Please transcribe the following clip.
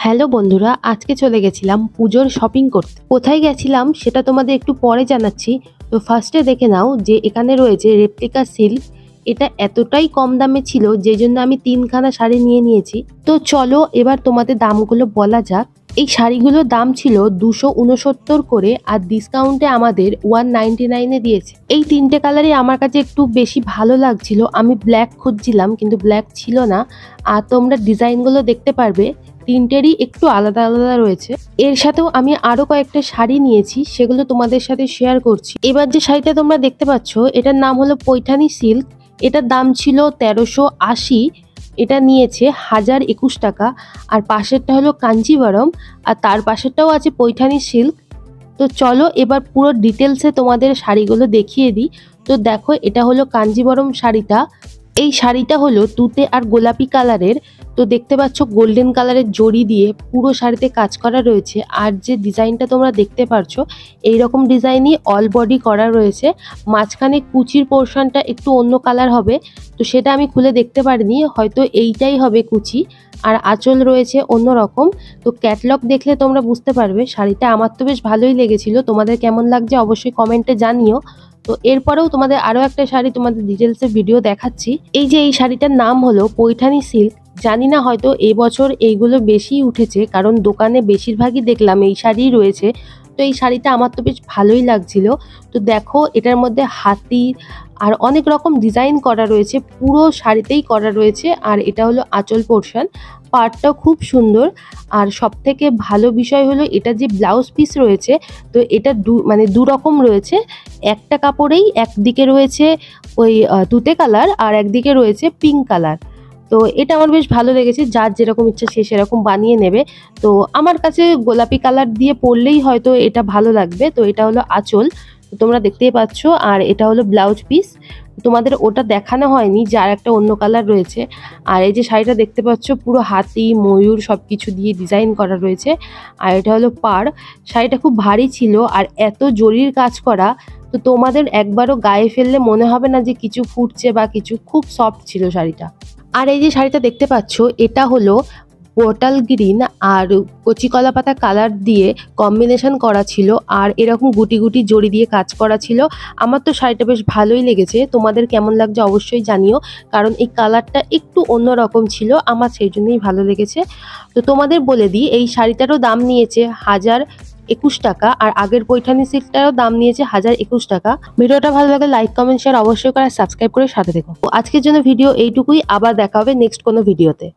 Hello বন্ধুরা, আজকে চলে গেছিলাম পুজোর শপিং করতে। কোথায় গেছিলাম সেটা তোমাদের একটু পরে জানাচ্ছি। তো ফার্স্টে দেখে নাও যে এখানে রয়েছে রেপ্লিকা সিল্ক। এটা এতটাই কম দামে ছিল যে জন্য আমি 3খানা শাড়ি নিয়ে নিয়েছি। তো চলো এবার তোমাদের দামগুলো বলা যাক। এই শাড়িগুলোর দাম ছিল 269 করে, আর ডিসকাউন্টে আমাদের 199-এ দিয়েছে। এই তিনটে কালারই আমার কাছে একটু বেশি ভালো লাগছিল। আমি ব্ল্যাক খুঁজছিলাম কিন্তু ব্ল্যাক ছিল না। আর তোমরা ডিজাইনগুলো দেখতে পারবে, তিনটেরই একটু আলাদা আলাদা রয়েছে। এর সাথেও আমি আরো কয়েকটা শাড়ি নিয়েছি, সেগুলো তোমাদের সাথে শেয়ার করছি। এবার যে শাড়িটা তোমরা দেখতে পাচ্ছ এটার নাম হলো পৈঠানি সিল্ক। এটার দাম ছিল 1380। এটা নিয়েছে 1021 টাকা। আর পাশেরটা হলো কাঞ্জিভারম, আর তার পাশেরটাও আছে পৈঠানি সিল্ক। তো চলো এবার পুরো ডিটেলসে তোমাদের শাড়িগুলো দেখিয়ে দিই। তো দেখো, এটা হলো কাঞ্জিবরম শাড়িটা। এই শাড়িটা হলো তুতে আর গোলাপি কালারের। তো দেখতে পাচ্ছ গোল্ডেন কালারের জড়ি দিয়ে পুরো শাড়িতে কাজ করা রয়েছে। আর যে ডিজাইনটা তোমরা দেখতে পারছো এইরকম ডিজাইনই অল বডি করা রয়েছে। মাঝখানে কুচির পোর্শনটা একটু অন্য কালার হবে, তো সেটা আমি খুলে দেখতে পারিনি, হয়তো এইটাই হবে কুচি। আর আঁচল রয়েছে অন্য রকম। তো ক্যাটলগ দেখলে তোমরা বুঝতে পারবে। শাড়িটা আমার তো বেশ ভালোই লেগেছিল, তোমাদের কেমন লাগছে অবশ্যই কমেন্টে জানিও। তো এরপরেও তোমাদের আরো একটা শাড়ি তোমাদের ডিটেলসে ভিডিও দেখাচ্ছি। এই যে এই শাড়িটার নাম হলো পৈঠানি সিল্ক। জানি না, হয়তো এবছর এইগুলো বেশি উঠেছে, কারণ দোকানে বেশিরভাগই দেখলাম এই শাড়িই রয়েছে। তো এই শাড়িটা আমার তো বেশ ভালোই লাগছিল। তো দেখো, এটার মধ্যে হাতি আর অনেক রকম ডিজাইন করা রয়েছে, পুরো শাড়িতেই করা রয়েছে। আর এটা হলো আঁচল পোর্শন, পাড়টাও খুব সুন্দর। আর সব থেকে ভালো বিষয় হলো এটা যে ব্লাউজ পিস রয়েছে, তো এটা দু রকম রয়েছে। একটা কাপড়েই একদিকে রয়েছে ওই তুতে কালার, আর একদিকে রয়েছে পিঙ্ক কালার। তো এটা আমার বেশ ভালো লেগেছে। যার যেরকম ইচ্ছা সে সেরকম বানিয়ে নেবে। তো আমার কাছে গোলাপি কালার দিয়ে পরলেই হয়তো এটা ভালো লাগবে। তো এটা হলো আঁচল, তোমরা দেখতেই পাচ্ছ। আর এটা হলো ব্লাউজ পিস। তোমাদের ওটা দেখানো হয়নি, যার একটা অন্য কালার রয়েছে। আর এই যে শাড়িটা দেখতে পাচ্ছ পুরো হাতি ময়ূর সবকিছু দিয়ে ডিজাইন করা রয়েছে। আর এটা হলো পাড়। শাড়িটা খুব ভারী ছিল আর এত জরির কাজ করা, তো তোমাদের একবারও গায়ে ফেললে মনে হবে না যে কিছু ফুটছে বা কিছু। খুব সফট ছিল শাড়িটা। আর এই যে শাড়িটা দেখতে পাচ্ছ এটা হলো বটাল গ্রিন আর কচি কলা পাতা কালার দিয়ে কম্বিনেশন করা ছিল। আর এরকম গুটি গুটি জড়ি দিয়ে কাজ করা ছিল। আমার তো শাড়িটা বেশ ভালোই লেগেছে, তোমাদের কেমন লাগছে অবশ্যই জানিও, কারণ এই কালারটা একটু অন্য রকম ছিল, আমার সেই জন্যই ভালো লেগেছে। তো তোমাদের বলে দিই, এই শাড়িটারও দাম নিয়েছে 1021 টাকা, আর আগের পৈঠানি সিল্কটারও দাম নিয়েছে 1021 টাকা। ভিডিওটা ভালো লাগে লাইক কমেন্ট শেয়ার অবশ্যই করে, সাবস্ক্রাইব করে সাথে দেখো। আজকের জন্য ভিডিও এইটুকুই, আবার দেখা হবে নেক্সট কোনো ভিডিওতে।